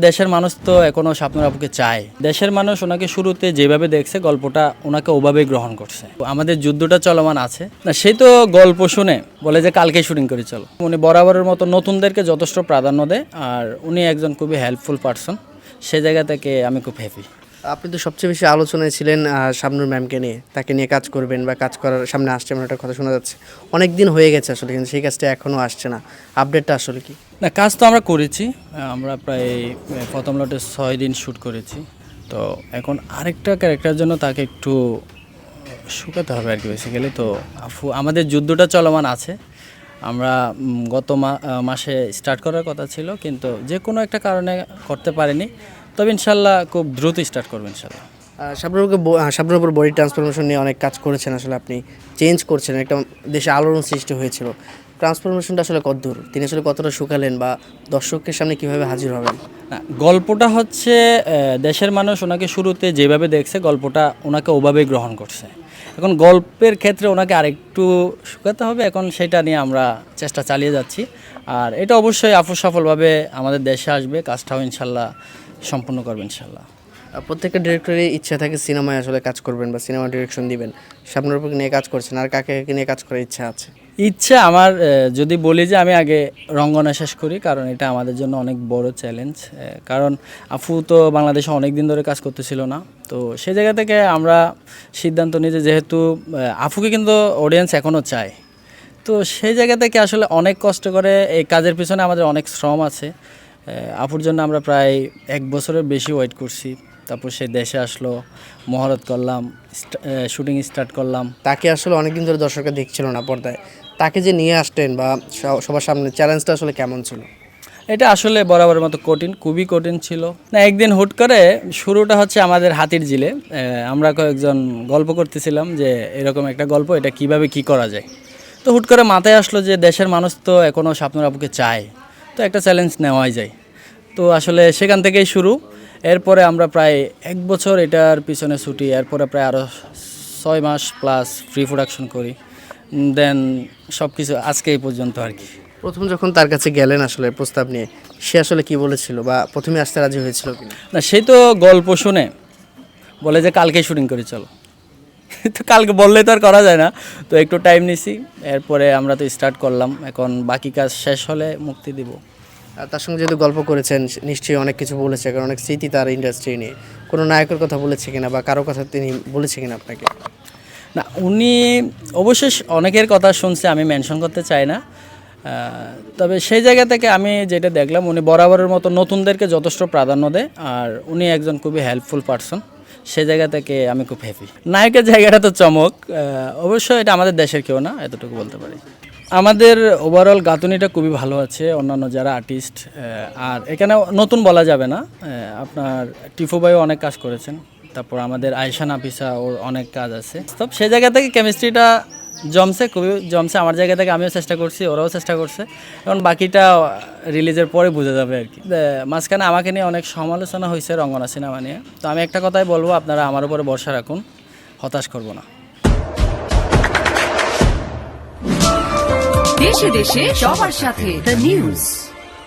দেশের মানুষ তো এখনো শাবনূর আপুকে চায়। দেশের মানুষ ওনাকে শুরুতে যেভাবে দেখছে গল্পটা ওনাকে ওভাবেই গ্রহণ করছে। আমাদের যুদ্ধটা চলমান আছে না, সেই তো গল্প শুনে বলে যে কালকে শুটিং করে চলো। উনি বরাবরের মতো নতুনদেরকে যথেষ্ট প্রাধান্য দেয়, আর উনি একজন খুবই হেল্পফুল পারসন। সে জায়গা থেকে আমি খুব হ্যাপি। আপনি তো সবচেয়ে বেশি আলোচনায় ছিলেন শাবনূর ম্যামকে নিয়ে, তাকে নিয়ে কাজ করবেন বা কাজ করার সামনে আসছে এমন একটা কথা শোনা যাচ্ছে। অনেক দিন হয়ে গেছে আসলে, কিন্তু সেই কাজটা এখনও আসছে না। আপডেটটা আসলে কি? না, কাজ তো আমরা করেছি। আমরা প্রায় প্রথম লটে 6 দিন শ্যুট করেছি। তো এখন আরেকটা ক্যারেক্টারের জন্য তাকে একটু শুকাতে হবে আর কি বেসিক্যালি। তো আমাদের যুদ্ধটা চলমান আছে। আমরা গত মাসে স্টার্ট করার কথা ছিল, কিন্তু যে কোনো একটা কারণে করতে পারিনি। তবে ইনশাল্লাহ খুব দ্রুত স্টার্ট করবো ইনশাল্লাহ। শাবনূর উপর বডি ট্রান্সফরমেশন নিয়ে অনেক কাজ করেছেন আসলে, আপনি চেঞ্জ করছেন, একটা দেশে আলোড়ন সৃষ্টি হয়েছিল। ট্রান্সফরমেশনটা আসলে কতদূর, তিনি আসলে কতটা শুকালেন বা দর্শকের সামনে কিভাবে হাজির হবেন? না, গল্পটা হচ্ছে দেশের মানুষ ওনাকে শুরুতে যেভাবে দেখছে গল্পটা ওনাকে ওভাবেই গ্রহণ করছে। এখন গল্পের ক্ষেত্রে ওনাকে আরেকটু শুকাতে হবে, এখন সেটা নিয়ে আমরা চেষ্টা চালিয়ে যাচ্ছি। আর এটা অবশ্যই সফলভাবে আমাদের দেশে আসবে, কাজটাও ইনশাল্লাহ সম্পূর্ণ করবে ইনশাল্লাহ। প্রত্যেকটা ডিরেক্টরের ইচ্ছা থাকে সিনেমায় আসলে কাজ করবেন বা সিনেমা ডিরেকশন দিবেন। শাবনূর উপর নিয়ে কাজ করছেন, আর কাকে কাকে নিয়ে কাজ করার ইচ্ছা আছে? ইচ্ছা আমার, যদি বলি যে আমি আগে রঙ্গনা শেষ করি, কারণ এটা আমাদের জন্য অনেক বড় চ্যালেঞ্জ। কারণ আফু তো বাংলাদেশে অনেক দিন ধরে কাজ করতেছিল না। তো সেই জায়গা থেকে আমরা সিদ্ধান্ত নিই যে যেহেতু আফুকে কিন্তু অডিয়েন্স এখনও চায়, তো সেই জায়গা থেকে আসলে অনেক কষ্ট করে এই কাজের পিছনে আমাদের অনেক শ্রম আছে। আফুর জন্য আমরা প্রায় 1 বছরের বেশি ওয়েট করছি। তারপর সে দেশে আসলো, মহরত করলাম, শুটিং স্টার্ট করলাম। তাকে আসলে অনেকদিন ধরে দর্শকরা দেখছিল না পর্দায়, তাকে যে নিয়ে আসতেন বা সবার সামনে, চ্যালেঞ্জটা আসলে কেমন ছিল? এটা আসলে বরাবরের মতো কঠিন, খুবই কঠিন ছিল। না, একদিন হুট করে শুরুটা হচ্ছে আমাদের হাতির ঝিলে। আমরা কয়েকজন গল্প করতেছিলাম যে এরকম একটা গল্প, এটা কিভাবে কি করা যায়। তো হুট করে মাথায় আসলো যে দেশের মানুষ তো এখনও শাবনূর আপুকে চায়, তো একটা চ্যালেঞ্জ নেওয়াই যায়। তো আসলে সেখান থেকেই শুরু। এরপরে আমরা প্রায় 1 বছর এটার পিছনে ছুটি, এরপরে প্রায় আরও 6 মাস প্লাস ফ্রি প্রোডাকশন করি। দেন সব কিছু আজকে এই পর্যন্ত আর কি। প্রথম যখন তার কাছে গেলেন আসলে প্রস্তাব নিয়ে, সে আসলে কি বলেছিল বা প্রথমে আসতে রাজি হয়েছিল কিনা? না, সে তো গল্প শুনে বলে যে কালকে শুটিং করে চলো। তো কালকে বললে তো আর করা যায় না, তো একটু টাইম নিছি। এরপরে আমরা তো স্টার্ট করলাম, এখন বাকি কাজ শেষ হলে মুক্তি দিব। আর তার সঙ্গে যেহেতু গল্প করেছেন, নিশ্চয়ই অনেক কিছু বলেছে, কারণ অনেক স্মৃতি তার ইন্ডাস্ট্রি নিয়ে। কোনো নায়কের কথা বলেছে কিনা বা কারো কথা তিনি বলেছে কিনা আপনাকে? না, উনি অবশ্যই অনেকের কথা শুনছে, আমি মেনশন করতে চাই না। তবে সেই জায়গা থেকে আমি যেটা দেখলাম, উনি বরাবরের মতো নতুনদেরকে যথেষ্ট প্রাধান্য দেয়, আর উনি একজন খুবই হেল্পফুল পারসন। সে জায়গা থেকে আমি খুব হ্যাপি। নায়কের জায়গাটা তো চমক, অবশ্যই এটা আমাদের দেশের কেউ না, এতটুকু বলতে পারি। আমাদের ওভারঅল গাঁথুনিটা খুবই ভালো আছে, অন্যান্য যারা আর্টিস্ট। আর এখানে নতুন বলা যাবে না, আপনার টিফু ভাইও অনেক কাজ করেছেন। তারপর আমাদের আয়শা নাফিসা, ওর অনেক কাজ আছে। তো সেই জায়গা থেকে কেমিস্ট্রিটা জমছে, খুবই জমছে। আমার জায়গা থেকে আমিও চেষ্টা করছি, ওরাও চেষ্টা করছে। এখন বাকিটা রিলিজের পরে বোঝা যাবে আর কি। মাঝখানে আমাকে নিয়ে অনেক সমালোচনা হয়েছে রঙ্গনা সিনেমা নিয়ে। তো আমি একটা কথাই বলবো, আপনারা আমার উপরে ভরসা রাখুন, হতাশ করব না। দেশে দেশে সবার সাথে দ্য নিউজ।